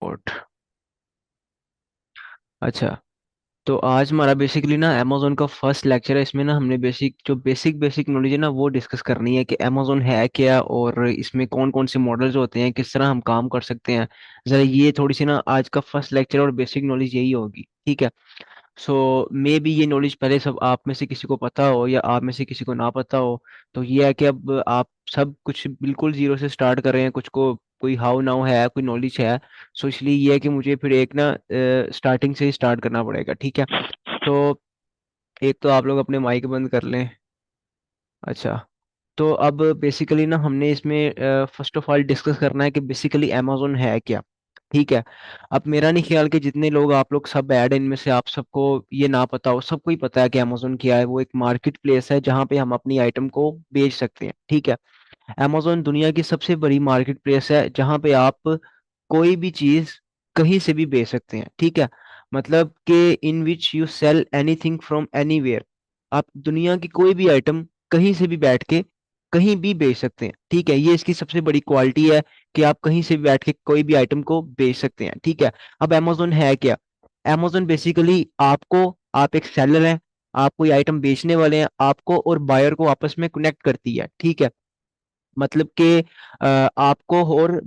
Report. अच्छा, तो आज हमारा बेसिकली ना अमेजोन का फर्स्ट लेक्चर है। इसमें ना हमने बेसिक बेसिक नॉलेज है ना वो डिस्कस करनी है कि अमेजोन है क्या और इसमें कौन कौन से मॉडल्स होते हैं, किस तरह हम काम कर सकते हैं। जरा ये थोड़ी सी ना आज का फर्स्ट लेक्चर और बेसिक नॉलेज यही होगी, ठीक है। सो मे बी ये नॉलेज पहले सब आप में से किसी को पता हो या आप में से किसी को ना पता हो। तो ये है कि अब आप सब कुछ बिल्कुल जीरो से स्टार्ट कर रहे हैं, कुछ को कोई हाउ नाउ है, कोई नॉलेज है। सो इसलिए ये है कि मुझे फिर एक ना स्टार्टिंग से ही स्टार्ट करना पड़ेगा, ठीक है। तो एक तो आप लोग अपने माइक बंद कर लें। अच्छा, तो अब बेसिकली ना हमने इसमें फर्स्ट ऑफ ऑल डिस्कस करना है कि बेसिकली अमेजोन है क्या, ठीक है। अब मेरा नहीं ख्याल कि जितने लोग आप लोग सब ऐड इनमें से आप सबको ये ना पता हो, सबको ही पता है कि अमेजोन क्या है। वो एक मार्केट प्लेस है जहाँ पे हम अपनी आइटम को बेच सकते हैं, ठीक है। अमेजोन दुनिया की सबसे बड़ी मार्केट प्लेस है जहाँ पे आप कोई भी चीज कहीं से भी बेच सकते हैं, ठीक है। मतलब कि in which you sell anything from anywhere. आप दुनिया की कोई भी आइटम कहीं से भी बैठ के कहीं भी बेच सकते हैं, ठीक है। ये इसकी सबसे बड़ी क्वालिटी है कि आप कहीं से भी बैठ के कोई भी आइटम को बेच सकते हैं, ठीक है। अब अमेजोन है क्या? अमेजोन बेसिकली आपको, आप एक सेलर हैं, आप कोई आइटम बेचने वाले हैं, आपको और बायर को आपस में कनेक्ट करती है, ठीक है। मतलब कि आपको और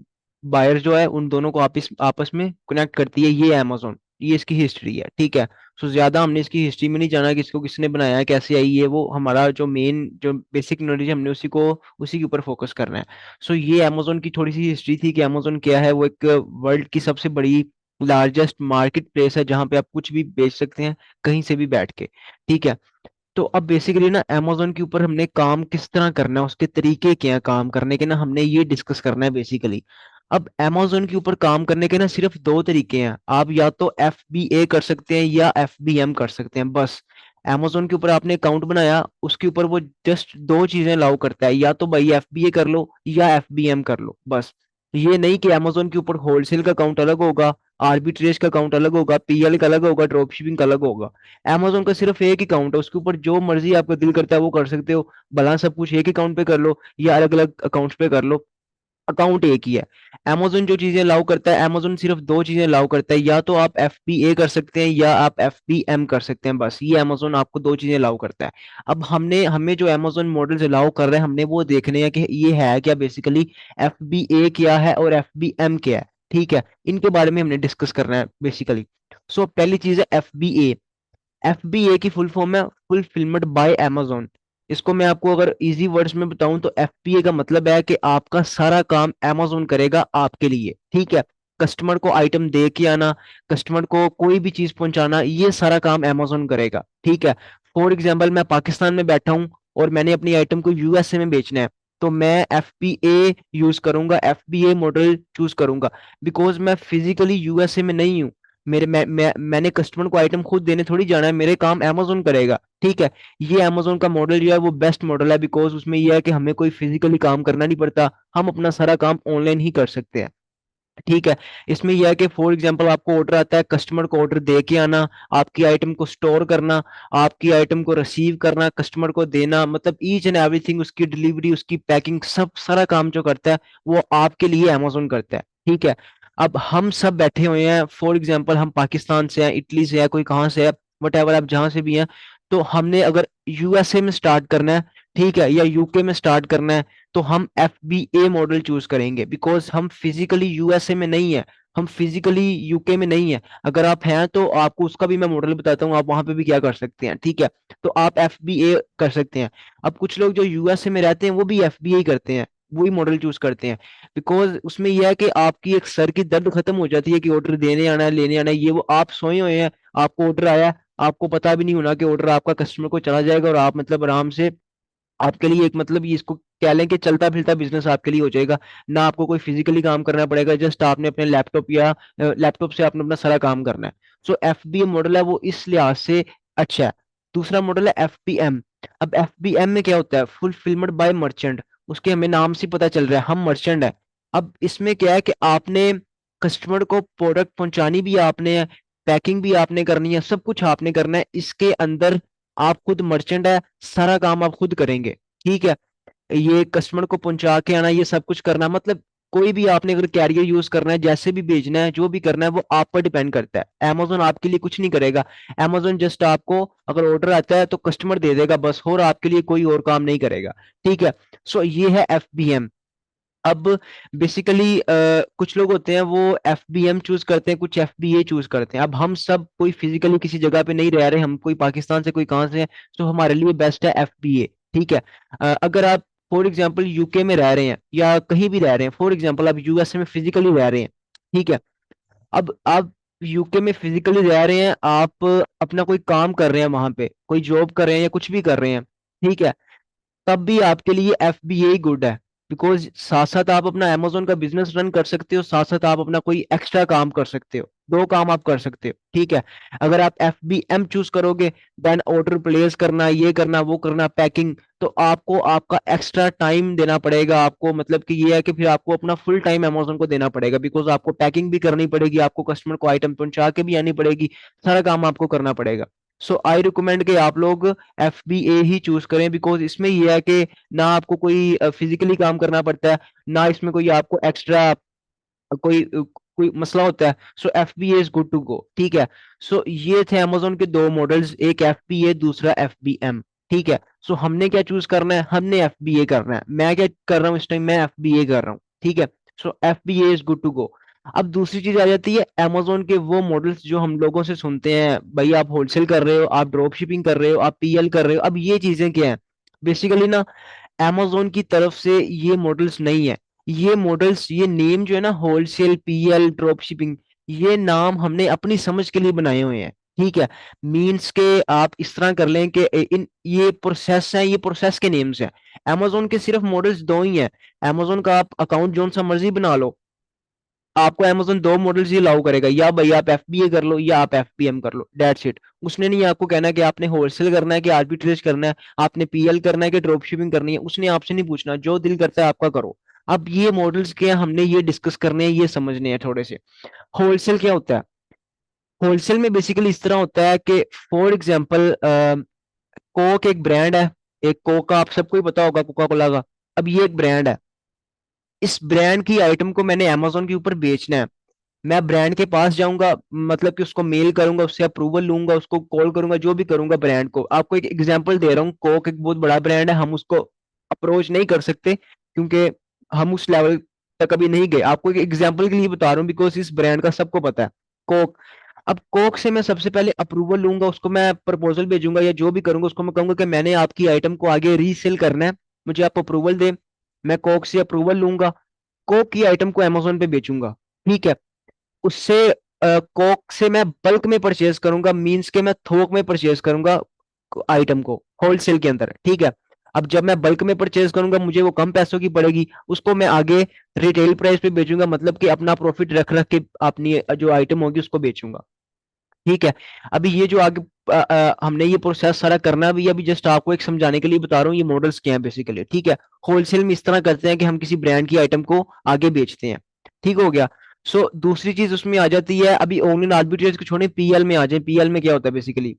बायर जो है उन दोनों को आपस आपस में कनेक्ट करती है ये अमेजोन। ये इसकी हिस्ट्री है, ठीक है। सो ज्यादा हमने इसकी हिस्ट्री में नहीं जाना कि इसको किसने बनाया है, कैसे आई है। वो हमारा जो मेन जो बेसिक नॉलेज हमने उसी के ऊपर फोकस करना है। सो ये अमेजोन की थोड़ी सी हिस्ट्री थी कि अमेजोन क्या है। वो एक वर्ल्ड की सबसे बड़ी लार्जेस्ट मार्केट प्लेस है जहाँ पे आप कुछ भी बेच सकते हैं कहीं से भी बैठ के, ठीक है। तो अब बेसिकली ना अमेजोन के ऊपर हमने काम किस तरह करना है, उसके तरीके क्या हैं काम करने के, ना हमने ये डिस्कस करना है बेसिकली। अब अमेजोन के ऊपर काम करने के ना सिर्फ दो तरीके हैं। आप या तो FBA कर सकते हैं या FBM कर सकते हैं, बस। अमेजोन के ऊपर आपने अकाउंट बनाया, उसके ऊपर वो जस्ट दो चीजें अलाउ करता है, या तो भाई FBA कर लो या FBM कर लो, बस। ये नहीं कि अमेजोन के ऊपर होलसेल का अकाउंट अलग होगा, आर्बिट्रेज का अकाउंट अलग होगा, PL का अलग होगा, ड्रॉप शिपिंग का अलग होगा। अमेजोन का सिर्फ एक अकाउंट है, उसके ऊपर जो मर्जी आपका दिल करता है वो कर सकते हो। भला सब कुछ एक अकाउंट पे कर लो या अलग अलग अकाउंट्स पे कर लो, अकाउंट एक ही है। अमेजोन जो चीजें अलाउ करता है, अमेजोन सिर्फ दो चीजें अलाउ करता है, या तो आप FBA कर सकते हैं या आप FBM कर सकते हैं, बस। ये अमेजोन आपको दो चीजें अलाउ करता है। अब हमने हमें जो अमेजोन मॉडल्स अलाउ कर रहे हैं हमने वो देखने हैं कि ये है क्या बेसिकली, FBA क्या है और FBM क्या है, ठीक है। इनके बारे में हमने डिस्कस करना है बेसिकली। सो पहली चीज है FBA। FBA की फुल फॉर्म है फुलफिलमेंट बाय अमेजोन। इसको मैं आपको अगर इजी वर्ड्स में बताऊं तो FBA का मतलब है कि आपका सारा काम अमेजोन करेगा आपके लिए, ठीक है। कस्टमर को आइटम दे के आना, कस्टमर को कोई भी चीज पहुंचाना, ये सारा काम अमेजोन करेगा, ठीक है। फॉर एग्जाम्पल मैं पाकिस्तान में बैठा हूं और मैंने अपनी आइटम को USA में बेचना है, तो मैं FBA यूज करूंगा, FBA मॉडल चूज करूंगा। बिकॉज मैं फिजिकली USA में नहीं हूँ। मैंने कस्टमर को आइटम खुद देने थोड़ी जाना है, मेरे काम अमेजोन करेगा, ठीक है। ये अमेजोन का मॉडल जो है वो बेस्ट मॉडल है, बिकॉज उसमें ये है कि हमें कोई फिजिकली काम करना नहीं पड़ता, हम अपना सारा काम ऑनलाइन ही कर सकते हैं, ठीक है। इसमें यह है कि फॉर एग्जांपल आपको ऑर्डर आता है, कस्टमर को ऑर्डर दे के आना, आपकी आइटम को स्टोर करना, आपकी आइटम को रिसीव करना, कस्टमर को देना, मतलब ईच एंड एवरीथिंग, उसकी डिलीवरी, उसकी पैकिंग, सब सारा काम जो करता है वो आपके लिए अमेजोन करता है, ठीक है। अब हम सब बैठे हुए हैं, फॉर एग्जाम्पल हम पाकिस्तान से हैं, इटली से है, कोई कहाँ से है, वट एवर, आप जहाँ से भी हैं। तो हमने अगर USA में स्टार्ट करना है, ठीक है, या UK में स्टार्ट करना है, तो हम FBA मॉडल चूज करेंगे, बिकॉज हम फिजिकली USA में नहीं है, हम फिजिकली UK में नहीं है। अगर आप हैं तो आपको उसका भी मैं मॉडल बताता हूँ, आप वहां पे भी क्या कर सकते हैं, ठीक है। तो आप FBA कर सकते हैं। अब कुछ लोग जो USA में रहते हैं वो भी FBA करते हैं, वही मॉडल चूज करते हैं। बिकॉज उसमें यह है कि आपकी एक सर की दर्द खत्म हो जाती है कि ऑर्डर देने आना है, लेने आना है, ये वो। आप सोए हुए हैं, आपको ऑर्डर आया, आपको पता भी नहीं होना कि ऑर्डर आपका कस्टमर को चला जाएगा, और आप मतलब आराम से, आपके लिए एक मतलब ये इसको कह लें कि चलता फिरता बिजनेस आपके लिए हो जाएगा। ना आपको कोई फिजिकली काम करना पड़ेगा, जस्ट आपने अपने लैपटॉप या लैपटॉप से आपने अपना सारा काम करना है। सो FBA मॉडल है वो इस लिहाज से अच्छा है। दूसरा मॉडल है FBM। अब FBM में क्या होता है, फुलफिलमेंट बाय मर्चेंट। उसके हमें नाम से पता चल रहा है हम मर्चेंट है। अब इसमें क्या है कि आपने कस्टमर को प्रोडक्ट पहुंचानी भी आपने है, पैकिंग भी आपने करनी है, सब कुछ आपने करना है इसके अंदर। आप खुद मर्चेंट है, सारा काम आप खुद करेंगे, ठीक है। ये कस्टमर को पहुंचा के आना, ये सब कुछ करना, मतलब कोई भी आपने अगर कैरियर यूज करना है, जैसे भी भेजना है, जो भी करना है, वो आप पर डिपेंड करता है। Amazon आपके लिए कुछ नहीं करेगा। Amazon जस्ट आपको अगर ऑर्डर आता है तो कस्टमर दे देगा बस, और आपके लिए कोई और काम नहीं करेगा। ठीक है। सो ये है FBM। अब बेसिकली कुछ लोग होते हैं वो FBM चूज करते हैं, कुछ FBA चूज करते हैं। अब हम सब कोई फिजिकली किसी जगह पे नहीं रह रहे, हम कोई पाकिस्तान से कोई कहाँ से है, तो हमारे लिए बेस्ट है FBA। ठीक है। अगर आप फॉर एग्जांपल यूके में रह रहे हैं या कहीं भी रह रहे हैं, फॉर एग्जांपल आप यूएसए में फिजिकली रह रहे हैं, ठीक है। अब आप यूके में फिजिकली रह रहे हैं, आप अपना कोई काम कर रहे हैं वहां पे, कोई जॉब कर रहे हैं या कुछ भी कर रहे हैं, ठीक है, तब भी आपके लिए FBA गुड है। बिकॉज साथ साथ आप अपना Amazon का बिजनेस रन कर सकते हो, साथ साथ आप अपना कोई एक्स्ट्रा काम कर सकते हो, दो काम आप कर सकते हो। ठीक है। अगर आप FBM चूज करोगे, देन ऑर्डर प्लेस करना, ये करना, वो करना, पैकिंग, तो आपको आपका एक्स्ट्रा टाइम देना पड़ेगा। आपको मतलब कि ये है कि फिर आपको अपना फुल टाइम Amazon को देना पड़ेगा, बिकॉज आपको पैकिंग भी करनी पड़ेगी, आपको कस्टमर को आइटम पहुंचा के भी आनी पड़ेगी, सारा काम आपको करना पड़ेगा। सो आई रिकमेंड कि आप लोग FBA ही चूज करें, बिकॉज इसमें यह है कि ना आपको कोई फिजिकली काम करना पड़ता है, ना इसमें कोई आपको एक्स्ट्रा कोई मसला होता है। So FBA is good to go. ठीक है। सो ये थे Amazon के दो मॉडल्स, एक FBA, दूसरा FBM। ठीक है। सो हमने क्या चूज करना है, हमने FBA करना है। मैं क्या कर रहा हूँ इस टाइम, मैं FBA कर रहा हूँ। ठीक है। So FBA is good to go. अब दूसरी चीज आ जाती है Amazon के वो मॉडल्स जो हम लोगों से सुनते हैं, भाई आप होलसेल कर रहे हो, आप ड्रॉप शिपिंग कर रहे हो, आप PL कर रहे हो। अब ये चीजें क्या है, बेसिकली ना Amazon की तरफ से ये मॉडल्स नहीं है। ये मॉडल्स, ये नेम जो है ना, होलसेल, PL, ड्रॉप शिपिंग, ये नाम हमने अपनी समझ के लिए बनाए हुए हैं। ठीक है। मीन्स के आप इस तरह कर लें कि इन ये प्रोसेस है, ये प्रोसेस के नेम्स हैं। Amazon के सिर्फ मॉडल्स दो ही हैं। Amazon का आप अकाउंट जोन सा मर्जी बना लो, आपको Amazon दो मॉडल्स ही अलाउ करेगा, या भाई आप FBA कर लो या आप FBM कर लो, डेट्स इट। उसने नहीं आपको कहना कि आपने होलसेल करना है कि आर्बिट्रेज करना है, आपने PL करना है कि ड्रॉप शिपिंग करनी है, उसने आपसे नहीं पूछना, जो दिल करता है आपका करो। अब ये मॉडल्स क्या हैं, हमने ये डिस्कस करने हैं, ये समझने हैं थोड़े से। होलसेल क्या होता है, होलसेल में बेसिकली इस तरह होता है कि फॉर एग्जाम्पल कोक एक ब्रांड है, एक कोक का आप सबको ही पता होगा, कोका कोला का। अब ये एक ब्रांड है, इस ब्रांड की आइटम को मैंने Amazon के ऊपर बेचना है। मैं ब्रांड के पास जाऊंगा, मतलब कि उसको मेल करूंगा, उससे अप्रूवल लूंगा, उसको कॉल करूंगा, जो भी करूंगा ब्रांड को। आपको एक एग्जांपल दे रहा हूँ, कोक एक बहुत बड़ा ब्रांड है, हम उसको अप्रोच नहीं कर सकते क्योंकि हम उस लेवल तक अभी नहीं गए। आपको एक एग्जांपल के लिए बता रहा हूँ, बिकॉज इस ब्रांड का सबको पता है, कोक। अब कोक से मैं सबसे पहले अप्रूवल लूंगा, उसको मैं प्रपोजल भेजूंगा या जो भी करूंगा, उसको मैं कहूंगा कि मैंने आपकी आइटम को आगे रीसेल करना है, मुझे आप अप्रूवल दें। मैं कोक से अप्रूवल लूंगा, कोक की आइटम को Amazon पे बेचूंगा। ठीक है। उससे कोक से मैं बल्क में परचेज करूंगा, मींस के मैं थोक में परचेज करूंगा आइटम को, होलसेल के अंदर। ठीक है। अब जब मैं बल्क में परचेज करूंगा, मुझे वो कम पैसों की पड़ेगी, उसको मैं आगे रिटेल प्राइस पे बेचूंगा, मतलब कि अपना प्रॉफिट रख रख के अपनी जो आइटम होगी उसको बेचूंगा। ठीक है। अभी ये जो आगे हमने ये प्रोसेस सारा करना है, अभी अभी जस्ट आपको एक समझाने के लिए बता रहा हूँ ये मॉडल्स क्या हैं बेसिकली। ठीक है। होलसेल में इस तरह करते हैं कि हम किसी ब्रांड की आइटम को आगे बेचते हैं। ठीक हो गया। सो दूसरी चीज उसमें आ जाती है, अभी ऑनलाइन आर्बिट्रेज को छोड़े, PL में आ जाए। PL में क्या होता है बेसिकली,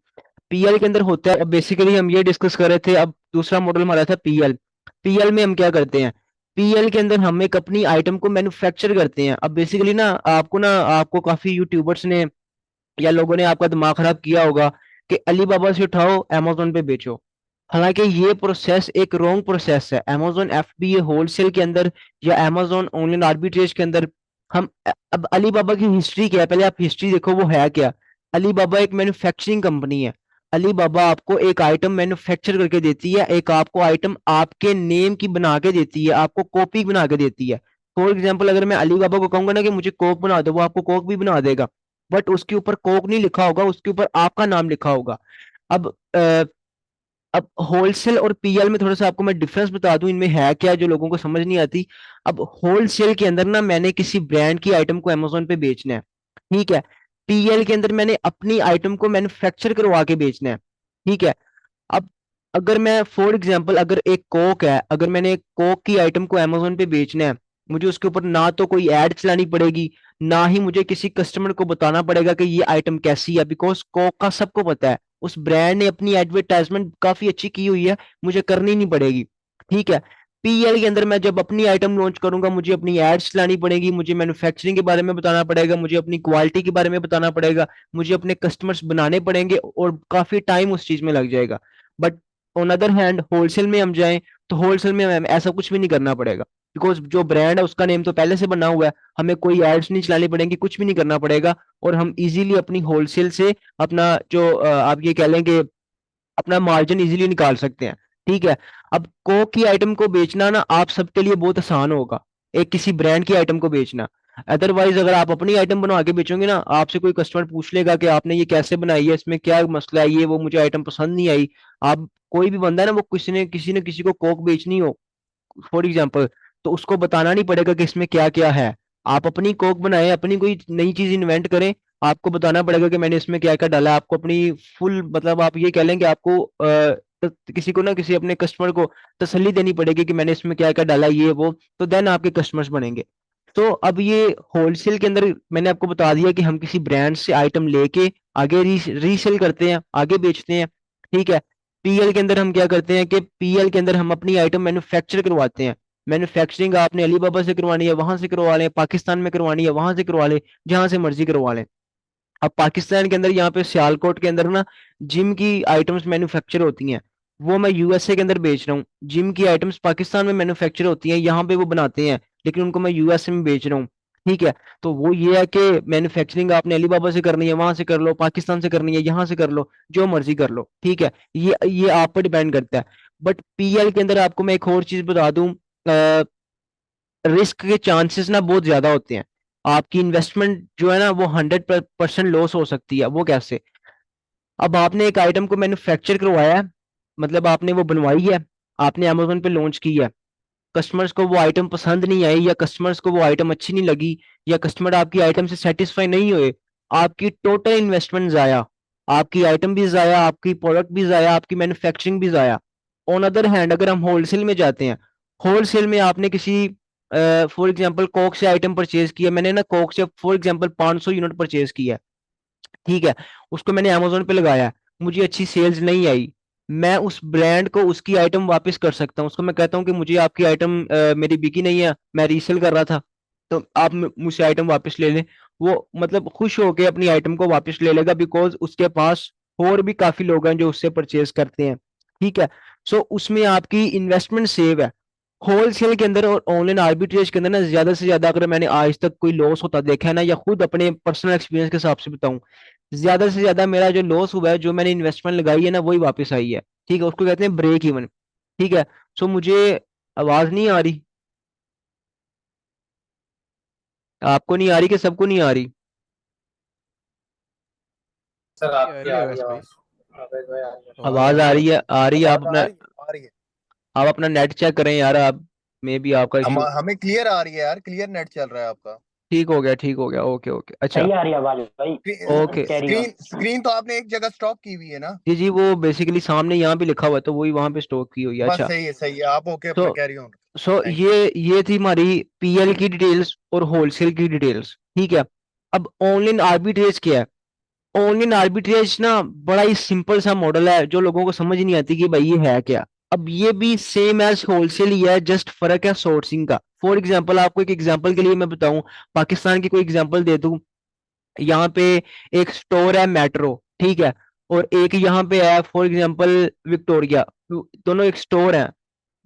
PL के अंदर होता है, बेसिकली हम ये डिस्कस कर रहे थे। अब दूसरा मॉडल हमारा था PL। PL में हम क्या करते हैं, PL के अंदर हम एक अपनी आइटम को मैन्युफैक्चर करते हैं। अब बेसिकली ना आपको काफी यूट्यूबर्स ने या लोगों ने आपका दिमाग खराब किया होगा कि अलीबाबा से उठाओ Amazon पे बेचो। हालांकि ये प्रोसेस एक रॉन्ग प्रोसेस है। Amazon FBA होलसेल के अंदर या Amazon ऑनलाइन आर्बिट्रेज के अंदर हम अब अलीबाबा की हिस्ट्री क्या है, पहले आप हिस्ट्री देखो वो है क्या। अलीबाबा एक मैन्युफैक्चरिंग कंपनी है। अलीबाबा आपको एक आइटम मैन्युफैक्चर करके देती है, एक आपको आइटम आपके नेम की बना के देती है, आपको कॉपी बना के देती है। फॉर एग्जाम्पल अगर मैं अलीबाबा को कहूंगा ना कि मुझे कोक बना दो, वो आपको कोक भी बना देगा, बट उसके ऊपर कोक नहीं लिखा होगा, उसके ऊपर आपका नाम लिखा होगा। अब अब होलसेल और PL में थोड़ा सा आपको मैं डिफरेंस बता दूं, इनमें है क्या जो लोगों को समझ नहीं आती। अब होलसेल के अंदर ना मैंने किसी ब्रांड की आइटम को Amazon पे बेचना है। ठीक है। PL के अंदर मैंने अपनी आइटम को मैन्युफैक्चर करवा के बेचना है। ठीक है। अब अगर मैं फॉर एग्जांपल अगर एक कोक है, अगर मैंने एक कोक की आइटम को Amazon पे बेचना है, मुझे उसके ऊपर ना तो कोई एड चलानी पड़ेगी, ना ही मुझे किसी कस्टमर को बताना पड़ेगा कि ये आइटम कैसी है, बिकॉज कोक का सबको पता है, उस ब्रांड ने अपनी एडवर्टाइजमेंट काफी अच्छी की हुई है, मुझे करनी नहीं पड़ेगी। ठीक है। पीएल के अंदर मैं जब अपनी आइटम लॉन्च करूंगा, मुझे अपनी एड्स चलानी पड़ेगी, मुझे मैन्युफैक्चरिंग के बारे में बताना पड़ेगा, मुझे अपनी क्वालिटी के बारे में बताना पड़ेगा, मुझे अपने कस्टमर्स बनाने पड़ेंगे और काफी टाइम उस चीज में लग जाएगा। But on other hand wholesale में हम जाएं तो होलसेल में हमें ऐसा कुछ भी नहीं करना पड़ेगा, बिकॉज जो ब्रांड है उसका नेम तो पहले से बना हुआ है, हमें कोई एड्स नहीं चलानी पड़ेंगी, कुछ भी नहीं करना पड़ेगा, और हम इजीली अपनी होलसेल से अपना जो आप ये कह लें कि अपना मार्जिन इजीली निकाल सकते हैं। ठीक है। अब कोक की आइटम को बेचना ना आप सबके लिए बहुत आसान होगा, एक किसी ब्रांड की आइटम को बेचना। अदरवाइज अगर आप अपनी आइटम बनवा के बेचोगे ना, आपसे कोई कस्टमर पूछ लेगा कि आपने ये कैसे बनाई है, इसमें क्या मसला है, ये वो मुझे आइटम पसंद नहीं आई। आप कोई भी बंदा है ना, वो किसी ने किसी को कोक बेचनी हो फॉर एग्जाम्पल, तो उसको बताना नहीं पड़ेगा कि इसमें क्या क्या है। आप अपनी कोक बनाए, अपनी कोई नई चीज इन्वेंट करें, आपको बताना पड़ेगा कि मैंने इसमें क्या क्या डाला है। आपको अपनी फुल मतलब आप ये कह लें कि आपको किसी को ना किसी अपने कस्टमर को तसल्ली देनी पड़ेगी कि मैंने इसमें क्या क्या डाला है, ये वो, तो देन आपके कस्टमर्स बनेंगे। तो अब ये होलसेल के अंदर मैंने आपको बता दिया कि हम किसी ब्रांड से आइटम लेके आगे रीसेल करते हैं, आगे बेचते हैं। ठीक है। पीएल के अंदर हम क्या करते हैं कि पीएल के अंदर हम अपनी आइटम मैन्युफैक्चर करवाते हैं। मैन्युफैक्चरिंग आपने अलीबाबा से करवानी है वहां से करवा लें, पाकिस्तान में करवानी है वहां से करवा लें, जहां से मर्जी करवा लें। अब पाकिस्तान के अंदर यहाँ पे सियालकोट के अंदर ना जिम की आइटम्स मैन्युफैक्चर होती हैं, वो मैं यूएसए के अंदर बेच रहा हूँ। जिम की आइटम्स पाकिस्तान में मैन्युफैक्चर होती हैं, यहाँ पे वो बनाते हैं, लेकिन उनको मैं यूएसए में बेच रहा हूँ। ठीक है। तो वो ये है कि मैन्युफैक्चरिंग आपने अलीबाबा से करनी है वहां से कर लो, पाकिस्तान से करनी है यहाँ से कर लो, जो मर्जी कर लो। ठीक है। ये आप पर डिपेंड करता है। बट पीएल के अंदर आपको मैं एक और चीज बता दूं, रिस्क के चांसेस ना बहुत ज्यादा होते हैं। आपकी इन्वेस्टमेंट जो है ना वो 100% लॉस हो सकती है। वो कैसे? अब आपने एक आइटम को मैन्युफैक्चर करवाया है, मतलब आपने वो बनवाई है, आपने अमेजोन पे लॉन्च की है, कस्टमर्स को वो आइटम पसंद नहीं आई, या कस्टमर्स को वो आइटम अच्छी नहीं लगी, या कस्टमर आपकी आइटम से सेटिस्फाई नहीं हुए, आपकी टोटल इन्वेस्टमेंट जाया, आपकी आइटम भी जाया, आपकी प्रोडक्ट भी जाया, आपकी मैन्युफैक्चरिंग भी जाया। ऑन अदर हैंड अगर हम होलसेल में जाते हैं, होलसेल में आपने किसी फॉर एग्जांपल कोक से आइटम परचेज किया, मैंने ना कोक से फॉर एग्जांपल 500 यूनिट परचेज किया। ठीक है। उसको मैंने अमेजोन पे लगाया, मुझे अच्छी सेल्स नहीं आई, मैं उस ब्रांड को उसकी आइटम वापस कर सकता हूँ। उसको मैं कहता हूँ कि मुझे आपकी आइटम मेरी बिकी नहीं है, मैं रीसेल कर रहा था, तो आप मुझसे आइटम वापस ले लें। वो मतलब खुश होके अपनी आइटम को वापस ले लेगा, बिकॉज उसके पास और भी काफी लोग हैं जो उससे परचेज करते हैं। ठीक है। सो उसमें आपकी इन्वेस्टमेंट सेव है। होलसेल के अंदर और ऑनलाइन आर्बिट्रेज के अंदर ना ज्यादा से ज्यादा अगर मैंने आज तक कोई लॉस होता देखा है ना, या खुद अपने पर्सनल एक्सपीरियंस के हिसाब से बताऊं, ज्यादा से ज्यादा मेरा जो लॉस हुआ है, जो मैंने इन्वेस्टमेंट लगाई है ना, वही वापस आई है। ठीक है। उसको कहते हैं ब्रेक इवन। ठीक है। सो मुझे आवाज नहीं आ रही? आपको नहीं आ रही कि सबको नहीं आ रही? सर आपकी रही है आ रही आवाज है भाई। आवाज। अबे भाई आ रही है। आवाज आ आवाज रही आ है रही है, आ रही है। आवाज आ रही है आ रही है। आप अपना नेट चेक करें यार, आप मे बी आपका इशू। हमें क्लियर आ रही है यार, क्लियर नेट चल रहा है आपका। ठीक हो गया, ठीक हो गया, ओके ओके, अच्छा। सही आ रही है आवाज भाई। Okay. Carry on. Screen screen तो आपने एक जगह स्टॉप की हुई है ना। जी जी, वो बेसिकली सामने यहाँ पे लिखा हुआ है, तो वही वहां पे स्टॉक की हुई है। बस अच्छा। सही है आप ओके तो अपना कैरी ऑन। Thank you. ये थी हमारी पीएल की डिटेल्स और होलसेल की डिटेल्स। ठीक है। अब ऑनलाइन आर्बिट्रेज क्या है? ऑनलाइन आर्बिट्रेज ना बड़ा ही सिंपल सा मॉडल है, जो लोगों को समझ नहीं आती कि भाई ये है क्या। अब ये भी सेम एज होलसेल ही है, जस्ट फर्क है सोर्सिंग का। फॉर एग्जांपल आपको एक एग्जांपल के लिए मैं बताऊं, पाकिस्तान की कोई एग्जांपल दे दूं। यहाँ पे एक स्टोर है मेट्रो, ठीक है, और एक यहाँ पे है फॉर एग्जांपल विक्टोरिया। दोनों एक स्टोर है,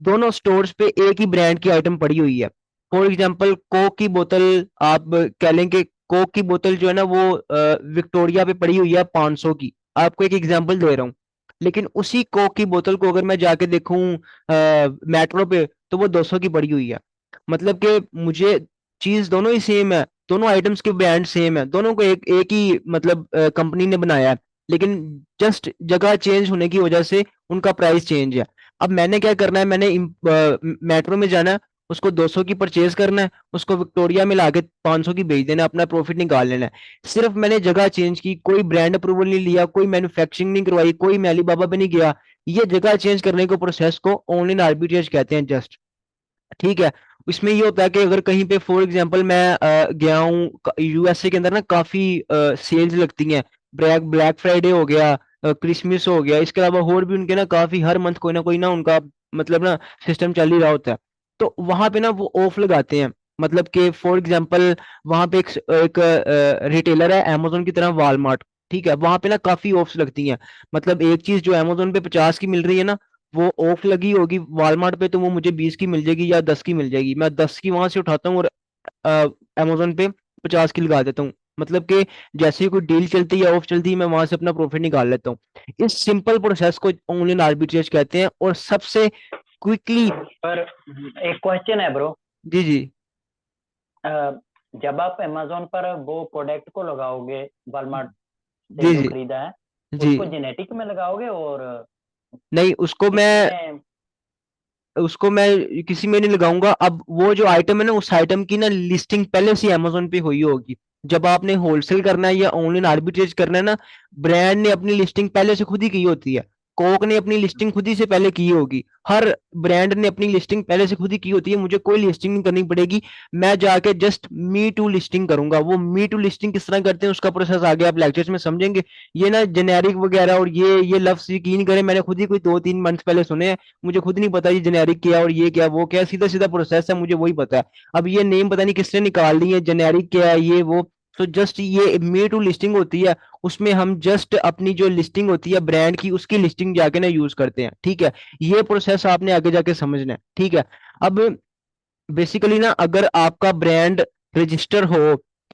दोनों स्टोर्स पे एक ही ब्रांड की आइटम पड़ी हुई है। फॉर एग्जांपल कोक की बोतल, आप कह लें कि कोक की बोतल जो है ना वो विक्टोरिया पे पड़ी हुई है 500 की, आपको एक एग्जांपल दे रहा हूँ। लेकिन उसी कोक की बोतल को अगर मैं जाके देखूं मेट्रो पे, तो वो 200 की पड़ी हुई है। मतलब कि मुझे चीज दोनों ही सेम है, दोनों आइटम्स के ब्रांड सेम है, दोनों को एक एक ही मतलब कंपनी ने बनाया है, लेकिन जस्ट जगह चेंज होने की वजह से उनका प्राइस चेंज है। अब मैंने क्या करना है, मैंने मेट्रो में जाना है, उसको 200 की परचेज करना है, उसको विक्टोरिया में लाके 500 की बेच देना है, अपना प्रॉफिट निकाल लेना है। सिर्फ मैंने जगह चेंज की, कोई ब्रांड अप्रूवल नहीं लिया, कोई मैन्युफैक्चरिंग नहीं करवाई, कोई मैं अलीबाबा पे नहीं गया। ये जगह चेंज करने को प्रोसेस को ऑनलाइन आर्बिट्रेज कहते हैं जस्ट। ठीक है। इसमें ये होता है कि अगर कहीं पे फॉर एग्जांपल मैं गया हूँ यूएसए के अंदर ना, काफी सेल्स लगती हैं, ब्लैक ब्लैक फ्राइडे हो गया, क्रिसमस हो गया, इसके अलावा और भी उनके ना काफी हर मंथ कोई ना उनका मतलब ना सिस्टम चल ही रहा होता है। तो वहां पे ना वो ऑफ लगाते हैं। मतलब कि फॉर एग्जांपल वहां पे एक रिटेलर है अमेजोन की तरह, वॉलमार्ट, ठीक है, वहां पे ना काफी ऑफ्स लगती हैं। मतलब एक चीज जो अमेजोन पे 50 की मिल रही है ना, वो ऑफ लगी होगी वॉलमार्ट पे, तो वो मुझे 20 की मिल जाएगी या 10 की मिल जाएगी। मैं 10 की वहां से उठाता हूँ और अमेजोन पे 50 की लगा देता हूँ। मतलब कि जैसे ही कोई डील चलती है, ऑफ चलती है, मैं वहां से अपना प्रॉफिट निकाल लेता हूँ। इस सिंपल प्रोसेस को ऑनलाइन आर्बिट्रेज कहते हैं, और सबसे क्विकली। पर एक क्वेश्चन है ब्रो। जी जी जब आप अमेजोन पर वो प्रोडक्ट को लगाओगे, वॉलमार्ट से जी जो जी खरीदा है, जी। उसको जेनेटिक में लगाओगे और नहीं, किसमें? उसको मैं किसी में नहीं लगाऊंगा। अब वो जो आइटम है ना, उस आइटम की ना लिस्टिंग पहले से अमेजोन पे हुई होगी। जब आपने होलसेल करना है या ऑनलाइन आर्बिट्रेज करना है ना, ब्रांड ने अपनी लिस्टिंग पहले से खुद ही की होती है। कोक ने अपनी लिस्टिंग खुद ही से पहले की होगी। हर ब्रांड ने अपनी लिस्टिंग पहले से खुद ही की होती है, मुझे कोई लिस्टिंग नहीं करनी पड़ेगी। मैं जाके जस्ट मी टू लिस्टिंग करूंगा। वो मी टू लिस्टिंग किस तरह करते हैं उसका प्रोसेस आगे आप लेक्चर्स में समझेंगे। ये ना जेनेरिक वगैरह और ये लफ्ज यकीन करें, मैंने खुद ही कोई 2-3 मंथ पहले सुने हैं। मुझे खुद नहीं पता ये जेनेरिक क्या है और ये क्या है वो क्या है, सीधा सीधा प्रोसेस है, मुझे वही पता है। अब ये नेम पता नहीं किसने निकाल दी है, जेनेरिक क्या है ये वो। तो जस्ट ये मे टू लिस्टिंग होती है, उसमें हम जस्ट अपनी जो लिस्टिंग होती है ब्रांड की, उसकी लिस्टिंग जाके ना यूज करते हैं, ठीक है। ये प्रोसेस आपने आगे जाके समझना है, ठीक है। अब बेसिकली ना, अगर आपका ब्रांड रजिस्टर हो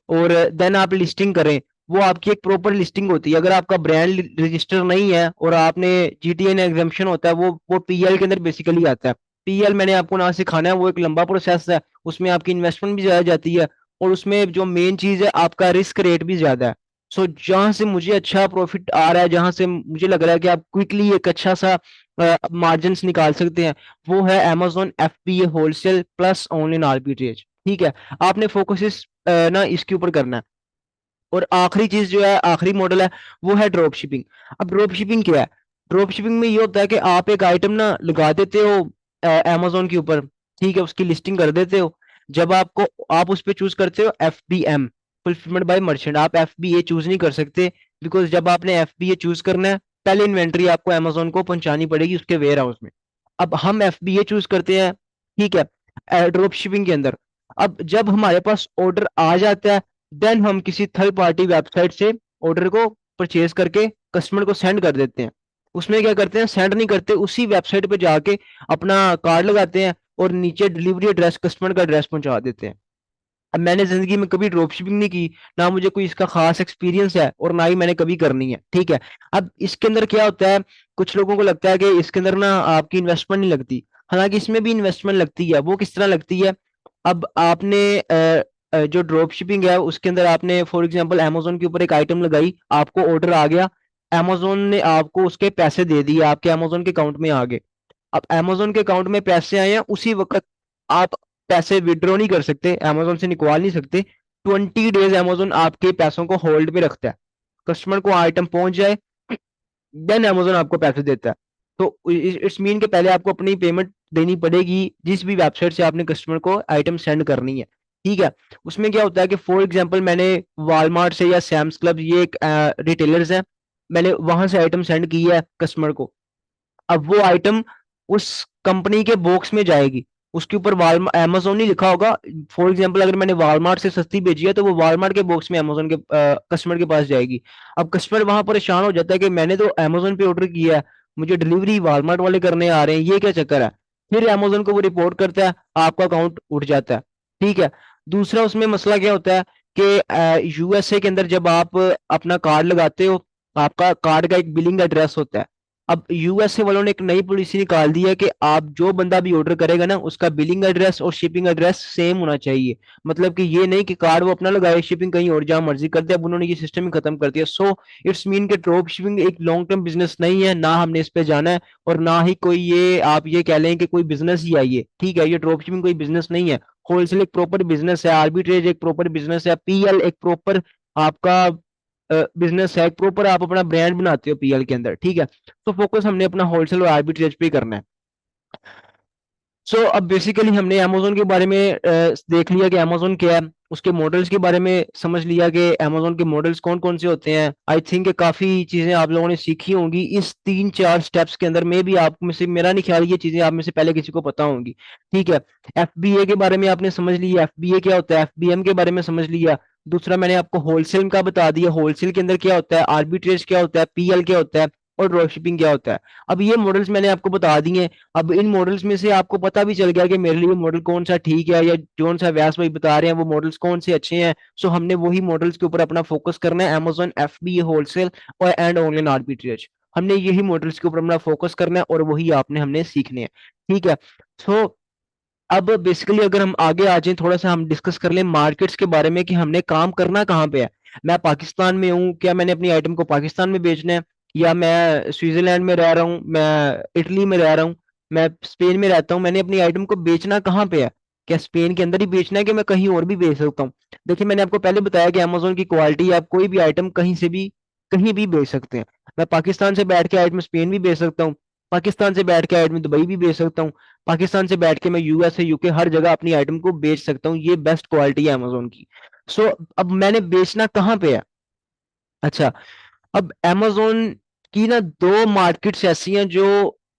और देन आप लिस्टिंग करें, वो आपकी एक प्रॉपर लिस्टिंग होती है। अगर आपका ब्रांड रजिस्टर नहीं है और आपने जीटीएन एग्जाम्पशन होता है, वो पीएल के अंदर बेसिकली आता है। पीएल मैंने आपको ना सिखाना है, वो एक लंबा प्रोसेस है, उसमें आपकी इन्वेस्टमेंट भी ज्यादा जाती है, और उसमें जो मेन चीज है आपका रिस्क रेट भी ज्यादा है। सो जहां से मुझे अच्छा प्रॉफिट आ रहा है, जहां से मुझे लग रहा है कि आप क्विकली एक अच्छा सा मार्जिन निकाल सकते हैं, वो है Amazon FBA wholesale plus online arbitrage, ठीक है। आपने फोकस ना इसके ऊपर करना है। और आखिरी चीज जो है, आखिरी मॉडल है, वो है ड्रॉप शिपिंग। अब ड्रॉप शिपिंग क्या है? ड्रॉप शिपिंग में ये होता है कि आप एक आइटम ना लगा देते हो Amazon के ऊपर, ठीक है, उसकी लिस्टिंग कर देते हो। जब आप उस पर चूज करते हो FBM, फुलफिलमेंट बाय मर्चेंट, आप FBA चूज नहीं कर सकते, बिकॉज जब आपने FBA चूज करना है, पहले इन्वेंट्री आपको Amazon को पहुंचानी पड़ेगी उसके वेयर हाउस में। अब हम FBA चूज करते हैं, ठीक है, ड्रॉप शिपिंग के अंदर। अब जब हमारे पास ऑर्डर आ जाता है, देन हम किसी थर्ड पार्टी वेबसाइट से ऑर्डर को परचेज करके कस्टमर को सेंड कर देते हैं। उसमें क्या करते हैं, सेंड नहीं करते, उसी वेबसाइट पे जाके अपना कार्ड लगाते हैं और नीचे डिलीवरी एड्रेस, कस्टमर का एड्रेस पहुंचा देते हैं। अब मैंने जिंदगी में कभी ड्रॉप शिपिंग नहीं की, ना मुझे कोई इसका खास एक्सपीरियंस है और ना ही मैंने कभी करनी है, ठीक है। अब इसके अंदर क्या होता है, कुछ लोगों को लगता है कि इसके अंदर ना आपकी इन्वेस्टमेंट नहीं लगती। हालांकि इसमें भी इन्वेस्टमेंट लगती है। वो किस तरह लगती है? अब आपने जो ड्रॉप शिपिंग है उसके अंदर आपने फॉर एग्जांपल अमेजोन के ऊपर एक आइटम लगाई, आपको ऑर्डर आ गया, अमेजोन ने आपको उसके पैसे दे दिए, आपके अमेजोन के अकाउंट में आ गए। अब अमेजोन के अकाउंट में पैसे आए हैं, उसी वक्त आप पैसे विड्रॉ नहीं कर सकते, अमेजोन से निकाल नहीं सकते। 20 डेज अमेजोन आपके पैसों को होल्ड पे रखता है। कस्टमर को आइटम पहुंच जाए, देन अमेजोन आपको पैसे देता है। तो इट्स मीन के पहले आपको अपनी पेमेंट देनी पड़ेगी जिस भी वेबसाइट से आपने कस्टमर को आइटम सेंड करनी है, ठीक है। उसमें क्या होता है कि फॉर एग्जांपल मैंने वॉलमार्ट से या सैम्स क्लब, ये एक रिटेलर्स हैं, मैंने वहां से आइटम सेंड की है कस्टमर को। अब वो आइटम उस कंपनी के बॉक्स में जाएगी, उसके ऊपर वाल अमेजोन नहीं लिखा होगा। फॉर एग्जांपल अगर मैंने वॉलमार्ट से सस्ती भेजी है, तो वो वॉलमार्ट के बॉक्स में अमेजोन के कस्टमर के पास जाएगी। अब कस्टमर वहां परेशान हो जाता है कि मैंने तो अमेजोन पे ऑर्डर किया है, मुझे डिलीवरी वॉलमार्ट वाले करने आ रहे हैं, ये क्या चक्कर है। फिर अमेजोन को वो रिपोर्ट करता है, आपका अकाउंट उठ जाता है, ठीक है। दूसरा उसमें मसला क्या होता है कि यूएसए के अंदर जब आप अपना कार्ड लगाते हो, आपका कार्ड का एक बिलिंग एड्रेस होता है। अब यूएसए वालों ने एक नई पॉलिसी निकाल दी है कि आप जो बंदा भी ऑर्डर करेगा ना, उसका बिलिंग एड्रेस और शिपिंग एड्रेस सेम होना चाहिए। मतलब कि ये नहीं कि कार्ड वो अपना लगाए, शिपिंग कहीं और जहां मर्जी कर दे। अब उन्होंने ये सिस्टम ही खत्म कर दिया। सो इट्स मीन कि ड्रॉप शिपिंग एक लॉन्ग टर्म बिजनेस नहीं है, ना हमने इस पे जाना है, और ना ही कोई ये आप ये कह लें कि कोई बिजनेस ही है ये, ठीक है। ये ड्रॉप शिपिंग कोई बिजनेस नहीं है। होलसेल एक प्रॉपर बिजनेस है, आर्बिट्रेज एक प्रॉपर बिजनेस है, पीएल एक प्रॉपर आपका बिजनेस है, प्रॉपर आप अपना ब्रांड बनाते हो पीएल के अंदर, ठीक है। तो फोकस हमने अपना होलसेल और आर्बिट्रेज पे ही करना है। सो अब बेसिकली हमने अमेजोन के बारे में देख लिया कि अमेजोन क्या है। उसके मॉडल्स के बारे में समझ लिया कि अमेजोन के मॉडल्स कौन कौन से होते हैं। आई थिंक काफी चीजें आप लोगों ने सीखी होंगी इस 3-4 स्टेप्स के अंदर। में भी आप में से, मेरा नहीं ख्याल ये चीजें आप में से पहले किसी को पता होंगी। ठीक है, एफबीए के बारे में आपने समझ लिया, एफबीए क्या होता है, एफबीएम के बारे में समझ लिया। दूसरा मैंने आपको होलसेल का बता दिया, होलसेल के अंदर क्या होता है, आर्बिट्रेज क्या होता है, पीएल क्या होता है, और ड्रॉप शिपिंग क्या होता है। अब ये मॉडल्स मैंने आपको बता दिए। अब इन मॉडल्स में से आपको पता भी चल गया कि मेरे लिए मॉडल कौन सा ठीक है, या जोन सा व्यास भाई बता रहे हैं वो मॉडल्स कौन से अच्छे हैं। सो हमने वही मॉडल्स के ऊपर अपना फोकस करना है, अमेजोन एफबीए होलसेल और एंड ऑनलाइन आर्बिट्रेज। हमने यही मॉडल्स के ऊपर अपना फोकस करना है और वही आपने हमने सीखने हैं। ठीक है। सो अब बेसिकली अगर हम आगे आ जाएं, थोड़ा सा हम डिस्कस कर लें मार्केट्स के बारे में कि हमने काम करना कहाँ पे है। मैं पाकिस्तान में हूँ, क्या मैंने अपनी आइटम को पाकिस्तान में बेचना है, या मैं स्विट्जरलैंड में रह रहा हूँ, मैं इटली में रह रहा हूँ, मैं स्पेन में रहता हूँ, मैंने अपनी आइटम को बेचना कहाँ पे है। क्या स्पेन के अंदर ही बेचना है कि मैं कहीं और भी बेच सकता हूँ। देखिए मैंने आपको पहले बताया कि अमेजोन की क्वालिटी, आप कोई भी आइटम कहीं से भी कहीं भी बेच सकते हैं। मैं पाकिस्तान से बैठ के आइटम स्पेन भी बेच सकता हूँ, पाकिस्तान से बैठ के आइटम दुबई भी बेच सकता हूँ, पाकिस्तान से बैठ के मैं यूएसए यूके हर जगह अपनी आइटम को बेच सकता हूँ। ये बेस्ट क्वालिटी है अमेजोन की। सो अब मैंने बेचना कहाँ पे है। अच्छा, अब amazon की ना दो मार्केट्स ऐसी हैं जो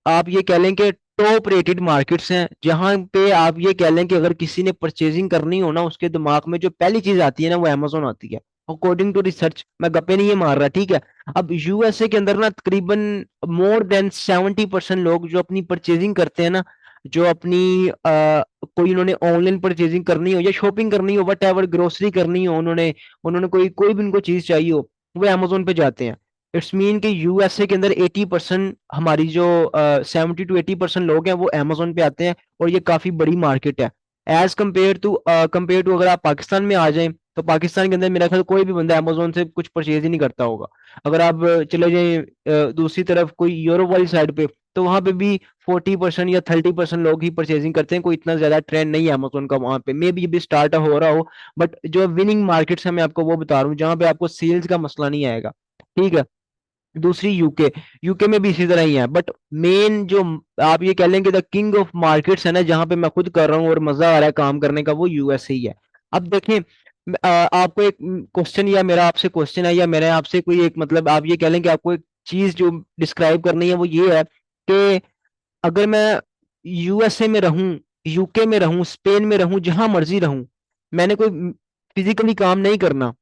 आप ये कह लें कि टॉप रेटेड मार्केट्स हैं, जहां पे आप ये कह लें कि अगर किसी ने परचेजिंग करनी हो ना, उसके दिमाग में जो पहली चीज आती है ना वो amazon आती है, अकॉर्डिंग टू रिसर्च। मैं गप्पे नहीं ये मार रहा, ठीक है। अब यूएसए के अंदर ना तकरीबन मोर देन 70% लोग जो अपनी परचेजिंग करते हैं ना, जो अपनी कोई उन्होंने ऑनलाइन परचेजिंग करनी हो या शॉपिंग करनी हो, वट एवर ग्रोसरी करनी हो, उन्होंने उन्होंने कोई कोई भी उनको चीज चाहिए हो, वो अमेजोन पे जाते हैं। इट्स मीन कि यूएसए के अंदर 80%, हमारी जो 70 to 80% लोग हैं वो अमेजोन पे आते हैं, और ये काफी बड़ी मार्केट है। एज कम्पेयर टू अगर आप पाकिस्तान में आ जाएं, तो पाकिस्तान के अंदर मेरा ख्याल कोई भी बंदा अमेजोन से कुछ परचेज ही नहीं करता होगा। अगर आप चले जाएं दूसरी तरफ कोई यूरोप वाली साइड पे, तो वहां पे भी 40% या 30% लोग ही परचेजिंग करते हैं। कोई इतना ज्यादा ट्रेंड नहीं है अमेजोन का वहां पे, मे बी भी स्टार्ट हो रहा हो। बट जो विनिंग मार्केट्स है मैं आपको वो बता रहा हूँ जहां पे आपको सेल्स का मसला नहीं आएगा। ठीक है। दूसरी यूके, यूके में भी इसी तरह ही है। बट मेन जो आप ये कह लें कि द किंग ऑफ मार्केट्स है ना, जहां पे मैं खुद कर रहा हूँ और मजा आ रहा है काम करने का, वो यूएसए ही है। अब देखें, आपको एक क्वेश्चन, या मेरा आपसे क्वेश्चन है, या मैंने आपसे कोई एक मतलब आप ये कह लें कि आपको एक चीज जो डिस्क्राइब करनी है वो ये है कि अगर मैं यूएसए में रहूं, यूके में रहूं, स्पेन में रहूं, जहां मर्जी रहूं, मैंने कोई फिजिकली काम नहीं करना,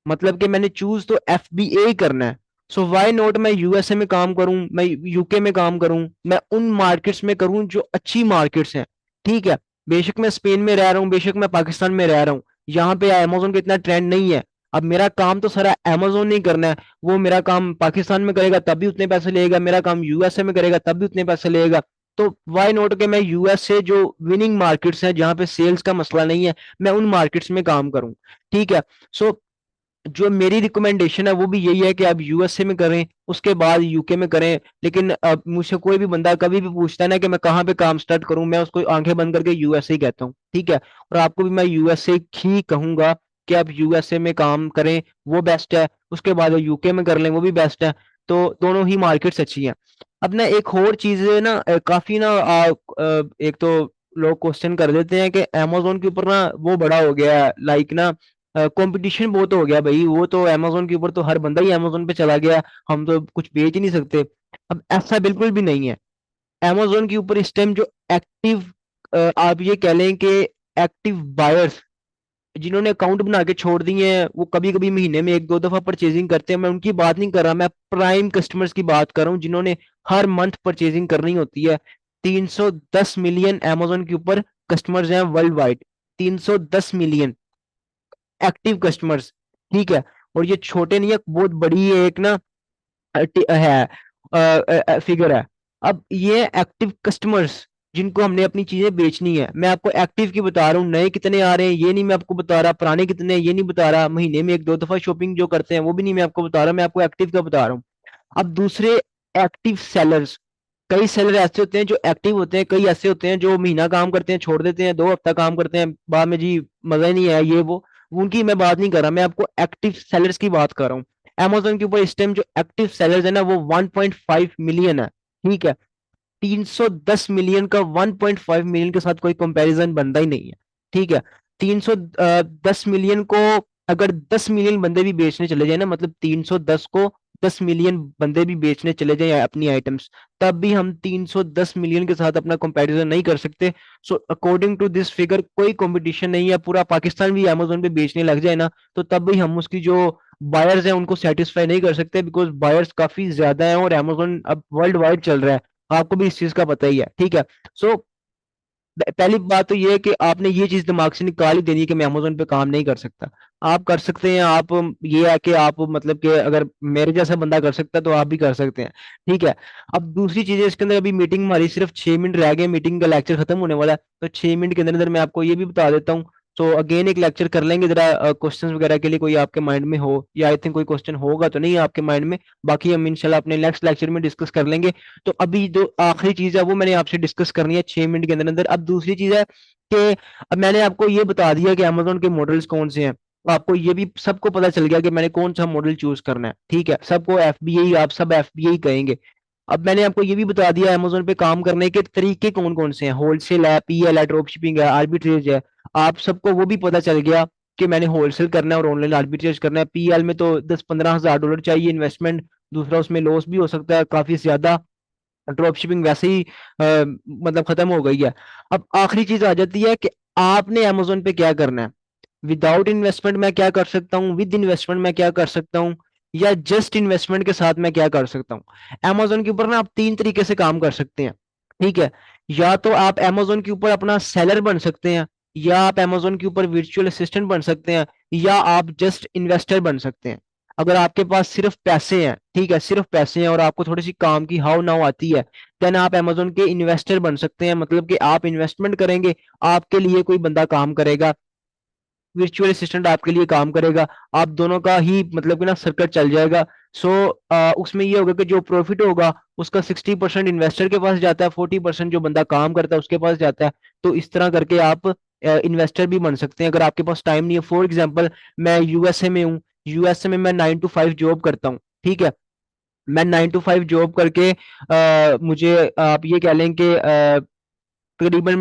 मतलब कि मैंने चूज तो एफबीए ही करना है। सो व्हाई नॉट मैं यूएसए में काम करूं, मैं यूके में काम करूं, मैं उन मार्केट्स में करूं जो अच्छी मार्केट्स हैं। ठीक है। बेशक मैं स्पेन में रह रहा हूं, बेशक मैं पाकिस्तान में रह रहा हूं, यहाँ पे अमेजोन का इतना ट्रेंड नहीं है। अब मेरा काम तो सारा अमेजोन नहीं करना है, वो मेरा काम पाकिस्तान में करेगा तब भी उतने पैसे लेगा, मेरा काम यूएसए में करेगा तब भी उतने पैसे लेगा। तो व्हाई नॉट के मैं यूएसए जो विनिंग मार्केट्स हैं जहां पे सेल्स का मसला नहीं है, मैं उन मार्केट्स में काम करूं। ठीक है। सो जो मेरी रिकमेंडेशन है वो भी यही है कि आप यूएसए में करें, उसके बाद यूके में करें। लेकिन अब मुझसे कोई भी बंदा कभी भी पूछता है ना कि मैं कहाँ पे काम स्टार्ट करूं, मैं उसको आंखें बंद करके यूएसए ही कहता हूँ। ठीक है। और आपको भी मैं यूएसए ही कहूंगा कि आप यूएसए में काम करें, वो बेस्ट है। उसके बाद यूके में कर लें, वो भी बेस्ट है। तो दोनों ही मार्केट्स अच्छी हैं। अब ना एक और चीज है ना, काफी ना एक तो लोग क्वेश्चन कर देते हैं कि अमेजोन के ऊपर ना वो बड़ा हो गया है, लाइक ना कंपटीशन बहुत हो गया भाई, वो तो अमेजोन के ऊपर तो हर बंदा ही अमेजोन पे चला गया, हम तो कुछ बेच ही नहीं सकते। अब ऐसा बिल्कुल भी नहीं है। अमेजोन के ऊपर इस टाइम जो एक्टिव, आप ये कह लें कि एक्टिव बायर्स जिन्होंने अकाउंट बना के छोड़ दिए हैं, वो कभी कभी महीने में एक दो दफा परचेजिंग करते हैं, मैं उनकी बात नहीं कर रहा, मैं प्राइम कस्टमर्स की बात कर रहा हूँ जिन्होंने हर मंथ परचेजिंग करनी होती है। 310 मिलियन अमेजोन के ऊपर कस्टमर्स हैं world wide, 310 million active customers. ठीक है। और ये छोटे नहीं है, बहुत बड़ी एक ना है फिगर है। अब ये एक्टिव कस्टमर्स जिनको हमने अपनी चीजें बेचनी है, मैं आपको एक्टिव की बता रहा हूँ। नए कितने आ रहे हैं ये नहीं मैं आपको बता रहा, पुराने कितने हैं ये नहीं बता रहा, महीने में एक दो दफा शॉपिंग जो करते हैं वो भी नहीं मैं आपको बता रहा, मैं आपको एक्टिव का बता रहा हूँ। अब दूसरे, एक्टिव सेलर्स, कई सेलर ऐसे होते हैं जो एक्टिव होते हैं, कई ऐसे होते हैं जो महीना काम करते हैं छोड़ देते हैं, 2 हफ्ता काम करते हैं बाद में जी मजा ही नहीं आया ये वो। उनकी मैं बात नहीं कर रहा, मैं आपको एक्टिव सेलर्स की बात कर रहा हूँ। Amazon के ऊपर इस टाइम जो एक्टिव सेलर्स है ना वो 1.5 मिलियन है। ठीक है। 310 मिलियन का 1.5 मिलियन के साथ कोई कंपैरिजन बनता ही नहीं है। ठीक है। 310 मिलियन को अगर 10 मिलियन बंदे भी बेचने चले जाए ना, मतलब 310 को 10 मिलियन बंदे भी बेचने चले जाए अपनी आइटम्स, तब भी हम 310 मिलियन के साथ अपना कंपैरिजन नहीं कर सकते। So according to this figure कोई कंपटीशन नहीं है, पूरा पाकिस्तान भी अमेजोन पे बेचने लग जाए ना, तो तब भी हम उसकी जो बायर्स हैं उनको सेटिस्फाई नहीं कर सकते, बिकॉज बायर्स काफी ज्यादा हैं और अमेजोन अब वर्ल्ड वाइड चल रहा है, आपको भी इस चीज का पता ही है, ठीक है। सो पहली बात तो ये है कि आपने ये चीज दिमाग से निकाल ही देनी है कि मैं अमेजोन पे काम नहीं कर सकता। आप कर सकते हैं, आप ये है कि आप मतलब कि अगर मेरे जैसा बंदा कर सकता है तो आप भी कर सकते हैं, ठीक है। अब दूसरी चीज है इसके अंदर, अभी मीटिंग हमारी सिर्फ 6 मिनट रह गए, मीटिंग का लेक्चर खत्म होने वाला है, तो 6 मिनट के अंदर अंदर मैं आपको ये भी बता देता हूँ। तो अगेन एक लेक्चर कर लेंगे जरा क्वेश्चंस वगैरह के लिए, कोई आपके माइंड में हो, या आई थिंक कोई क्वेश्चन होगा तो नहीं आपके माइंड में, बाकी हम इंशाल्लाह अपने नेक्स्ट लेक्चर में डिस्कस कर लेंगे। तो अभी जो आखिरी चीज है वो मैंने आपसे डिस्कस करनी है 6 मिनट के अंदर अंदर। अब दूसरी चीज है कि अब मैंने आपको ये बता दिया कि अमेजोन के मॉडल्स कौन से हैं, तो आपको ये भी सबको पता चल गया कि मैंने कौन सा मॉडल चूज करना है, ठीक है। सबको एफबीआई, आप सब एफबीआई कहेंगे। अब मैंने आपको ये भी बता दिया अमेजोन पे काम करने के तरीके कौन कौन से हैं, होलसेल है, पीएल है, ड्रॉप शिपिंग है, आर्बिट्रेज है। आप सबको वो भी पता चल गया कि मैंने होलसेल करना है और ऑनलाइन आर्बिट्रेज करना है। पीएल में तो 10-15 हज़ार डॉलर चाहिए इन्वेस्टमेंट, दूसरा उसमें लॉस भी हो सकता है काफी ज्यादा, ड्रॉप शिपिंग वैसे ही मतलब खत्म हो गई है। अब आखिरी चीज आ जाती है कि आपने अमेजोन पे क्या करना है। विदाउट इन्वेस्टमेंट मैं क्या कर सकता हूँ, विद इन्वेस्टमेंट मैं क्या कर सकता हूँ, या जस्ट इन्वेस्टमेंट के साथ मैं क्या कर सकता हूँ। अमेजोन के ऊपर ना आप तीन तरीके से काम कर सकते हैं, ठीक है। या तो आप अमेजोन के ऊपर अपना सेलर बन सकते हैं, या आप अमेजोन के ऊपर वर्चुअल असिस्टेंट बन सकते हैं, या आप जस्ट इन्वेस्टर बन सकते हैं। अगर आपके पास सिर्फ पैसे हैं, ठीक है, सिर्फ पैसे हैं और आपको थोड़ी सी काम की हाउ नाउ आती है, देन आप अमेजोन के इन्वेस्टर बन सकते हैं। मतलब कि आप इन्वेस्टमेंट करेंगे, आपके लिए कोई बंदा काम करेगा, वर्चुअल असिस्टेंट आपके लिए काम करेगा, आप दोनों का ही मतलब कि ना सर्कल चल जाएगा। सो उसमें ये होगा कि जो प्रॉफिट होगा उसका 60% इन्वेस्टर के पास जाता है, 40% जो बंदा काम करता है उसके पास जाता है। तो इस तरह करके आप इन्वेस्टर भी बन सकते हैं अगर आपके पास टाइम नहीं है। फॉर एग्जाम्पल मैं यूएसए में हूँ, यूएसए में मैं 9 to 5 जॉब करता हूँ, ठीक है। मैं 9 to 5 जॉब करके मुझे आप ये कह लें कि तकरीबन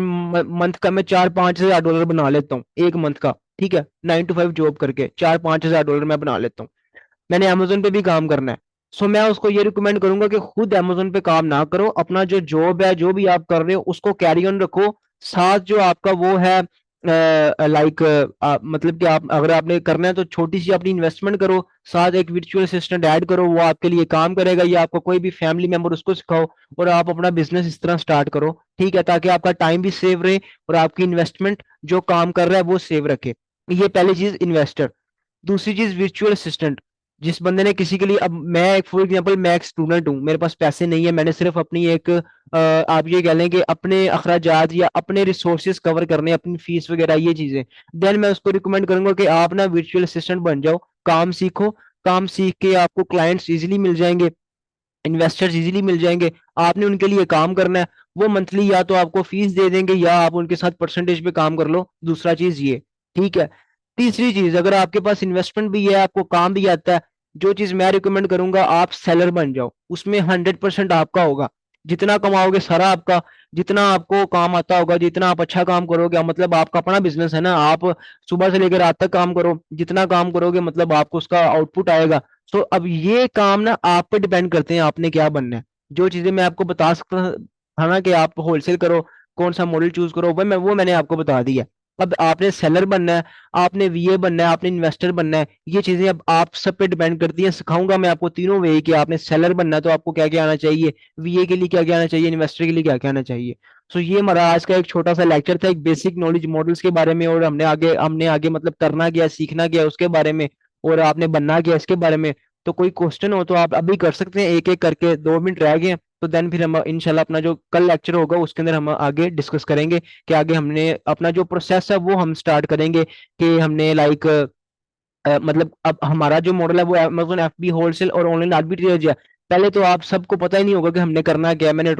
मंथ का मैं 4-5 हज़ार डॉलर बना लेता हूँ एक मंथ का, ठीक है। 9 to 5 जॉब करके 4-5 हज़ार डॉलर मैं बना लेता हूँ। मैंने अमेजोन पे भी काम करना है, सो मैं उसको ये रिकमेंड करूंगा कि खुद अमेजोन पे काम ना करो, अपना जो जॉब है जो भी आप कर रहे हो उसको कैरी ऑन रखो। साथ जो आपका वो है लाइक मतलब कि आप अगर आपने करना है तो छोटी सी अपनी इन्वेस्टमेंट करो, साथ एक वर्चुअल असिस्टेंट ऐड करो, वो आपके लिए काम करेगा, या आपका कोई भी फैमिली मेंबर उसको सिखाओ, और आप अपना बिजनेस इस तरह स्टार्ट करो, ठीक है, ताकि आपका टाइम भी सेव रहे और आपकी इन्वेस्टमेंट जो काम कर रहा है वो सेव रखे। ये पहली चीज इन्वेस्टर। दूसरी चीज वर्चुअल असिस्टेंट, जिस बंदे ने किसी के लिए, अब मैं एक फॉर एग्जांपल मैं एक स्टूडेंट हूँ, मेरे पास पैसे नहीं है, मैंने सिर्फ अपनी एक आप ये कह लें कि अपने अखराजात या अपने रिसोर्सेज कवर करने, अपनी फीस वगैरह ये चीजें, देन मैं उसको रिकमेंड करूंगा कि आप ना वर्चुअल असिस्टेंट बन जाओ, काम सीखो। काम सीख के आपको क्लाइंट्स इजीली मिल जाएंगे, इन्वेस्टर्स इजीली मिल जाएंगे, आपने उनके लिए काम करना है। वो मंथली या तो आपको फीस दे देंगे या आप उनके साथ परसेंटेज पे काम कर लो, दूसरा चीज ये, ठीक है। तीसरी चीज, अगर आपके पास इन्वेस्टमेंट भी है, आपको काम भी आता है, जो चीज मैं रिकमेंड करूंगा आप सेलर बन जाओ, उसमें 100% आपका होगा, जितना कमाओगे सारा आपका, जितना आपको काम आता होगा, जितना आप अच्छा काम करोगे, मतलब आपका अपना बिजनेस है ना, आप सुबह से लेकर रात तक काम करो, जितना काम करोगे मतलब आपको उसका आउटपुट आएगा। तो अब ये काम ना आप पे डिपेंड करते हैं आपने क्या बनना है। जो चीजें मैं आपको बता सकता था ना कि आप होलसेल करो, कौन सा मॉडल चूज करो, वो मैंने आपको बता दिया। अब आपने सेलर बनना है, आपने वीए बनना है, आपने इन्वेस्टर बनना है, ये चीजें अब आप सब पे डिपेंड करती हैं। सिखाऊंगा मैं आपको तीनों वे कि आपने सेलर बनना है तो आपको क्या क्या आना चाहिए, वीए के लिए क्या क्या आना चाहिए, इन्वेस्टर के लिए क्या क्या आना चाहिए। सो ये हमारा आज का एक छोटा सा लेक्चर था, एक बेसिक नॉलेज मॉडल्स के बारे में, और हमने आगे मतलब करना क्या, सीखना क्या उसके बारे में, और आपने बनना क्या इसके बारे में। तो कोई क्वेश्चन हो तो आप अभी कर सकते हैं, एक एक करके, 2 मिनट रह गए हैं, तो देन फिर हम इंशाल्लाह अपना जो कल लेक्चर होगा उसके अंदर हम आगे डिस्कस करेंगे कि आगे हमने अपना जो प्रोसेस है वो हम स्टार्ट करेंगे कि हमने लाइक मतलब अब हमारा जो मॉडल है वो अमेज़न एफबी होलसेल और ऑनलाइन आर्बिट्रेज है। पहले तो आप सबको पता ही नहीं होगा कि हमने करना क्या है। मैंने